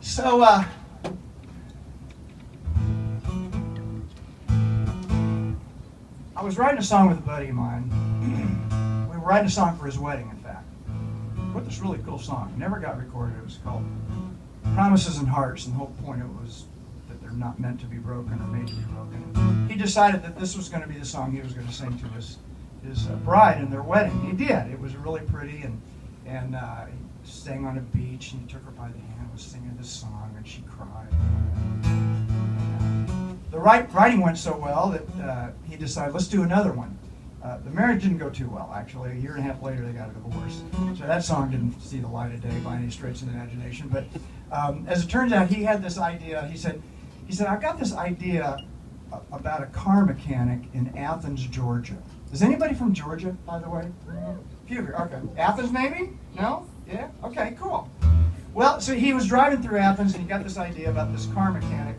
So, I was writing a song with a buddy of mine. We were writing a song for his wedding, in fact. We wrote this really cool song. It never got recorded. It was called Promises and Hearts, and the whole point of it was that they're not meant to be broken or made to be broken. He decided that this was going to be the song he was going to sing to his bride in their wedding. He did. It was really pretty, and he sang on a beach, and he took her by the hand, was singing this song, and she cried. The writing went so well that he decided, let's do another one. The marriage didn't go too well, actually. A year and a half later, they got a divorce. So that song didn't see the light of day by any stretch of the imagination. But as it turns out, he had this idea. He said, I've got this idea about a car mechanic in Athens, Georgia. Is anybody from Georgia, by the way? A few of you. Okay. Athens, maybe? No? Yeah? Okay, cool. Well, so he was driving through Athens, and he got this idea about this car mechanic.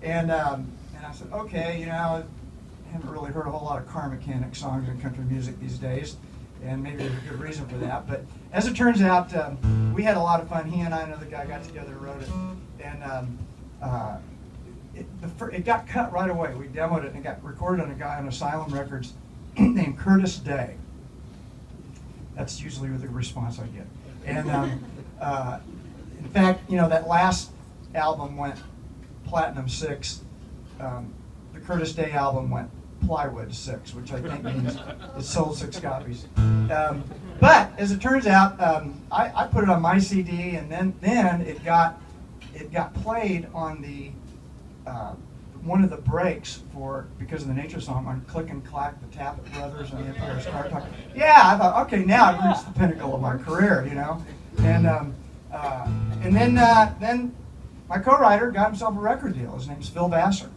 And I said, okay, you know, I haven't really heard a whole lot of car mechanic songs in country music these days, and maybe there's a good reason for that. But as it turns out, we had a lot of fun. He and I, another guy, got together and wrote it, and it got cut right away. We demoed it, and it got recorded on a guy on Asylum Records named Curtis Day. That's usually the response I get. And in fact, you know, that last album went Platinum 6. The Curtis Day album went Plywood 6, which I think means it sold 6 copies. But as it turns out, I put it on my CD, and then it got played on the one of the breaks because of the nature song on Click and Clack, the Tappet Brothers and the Empire's Car Talk. Yeah, I thought, okay, now I've reached the pinnacle of my career, you know. And then my co-writer got himself a record deal. His name's Phil Vassar.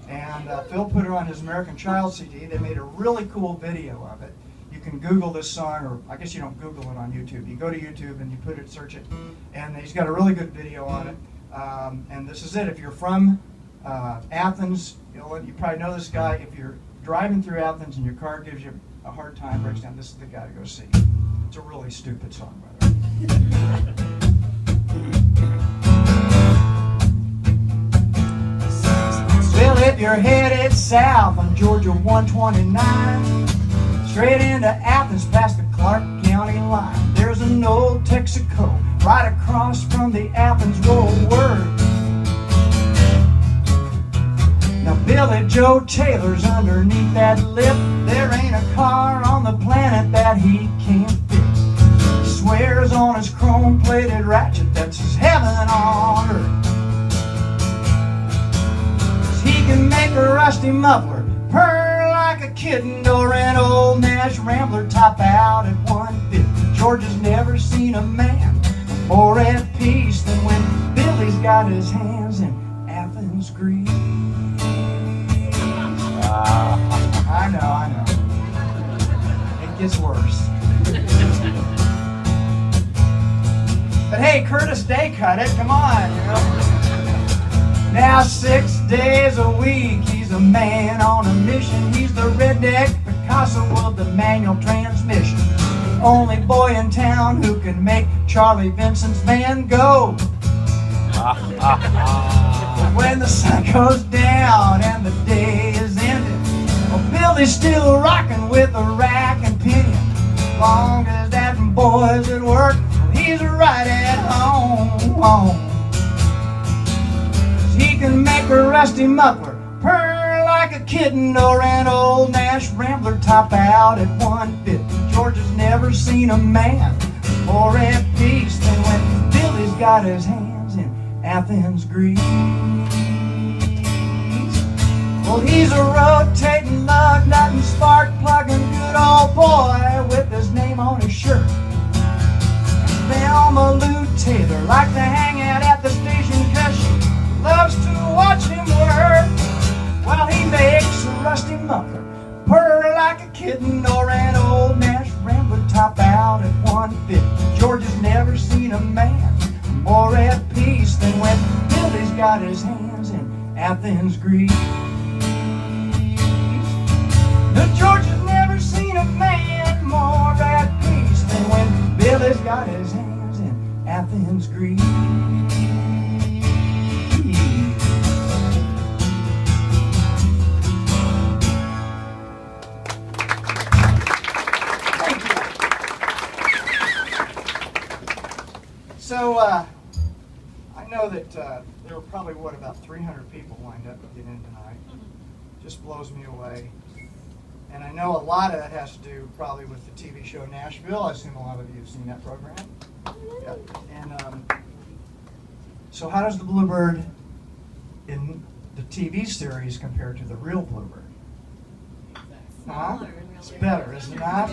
And Phil put it on his American Child CD. They made a really cool video of it. You can Google this song, or I guess you don't Google it on YouTube. You go to YouTube and you put it, search it, and he's got a really good video on it. And this is it. If you're from Athens, you probably know this guy. If you're driving through Athens and your car gives you a hard time, breaks down, this is the guy to go see. It's a really stupid song, by the way. Well, if you're headed south on Georgia 129, straight into Athens past the Clark County line, there's an old Texaco right across from the Athens Road Word. Now Billy Joe Taylor's underneath that lip. There ain't a car on the planet that he can't fix. He swears on his chrome-plated ratchet that's his heaven on earth. He can make a rusty muffler purr like a kitten, or an old Nash Rambler top out at 150. Georgia's never seen a man more at peace than when Billy's got his hands in Athens Grease. I know. It gets worse. But hey, Curtis Day cut it. Come on, you know. Now 6 days a week, he's a man on a mission. He's the redneck Picasso of the manual transmission. The only boy in town who can make Charlie Vincent's van go. But when the sun goes down and the day is ended, well, Billy's still rocking with a rack and pinion. As long as that boy's at work, well, he's right at home. He can make a rusty muffler purr like a kitten, or an old Nash Rambler top out at 150. Georgia's never seen a man more at peace than when Billy's got his hands in Athens Grease. Well, he's a rotating lug nut and spark plugging good old boy with his name on his shirt. Thelma Lou Taylor likes to hang out at the station 'cause she loves to watch him work while he makes a rusty muffler purr like a kitten, or an old Nash Rambler top out at 150. Georgia's never seen a man more at peace than when Billy's got his hands in Athens Grease. No, Georgia's never seen a man more at peace than when Billy's got his hands in Athens Grease. So I know that there were probably, what, about 300 people lined up to get in tonight. Just blows me away. And I know a lot of that has to do probably with the TV show Nashville. I assume a lot of you have seen that program. Yeah. And so how does the Bluebird in the TV series compare to the real Bluebird? Huh? It's better, isn't it not?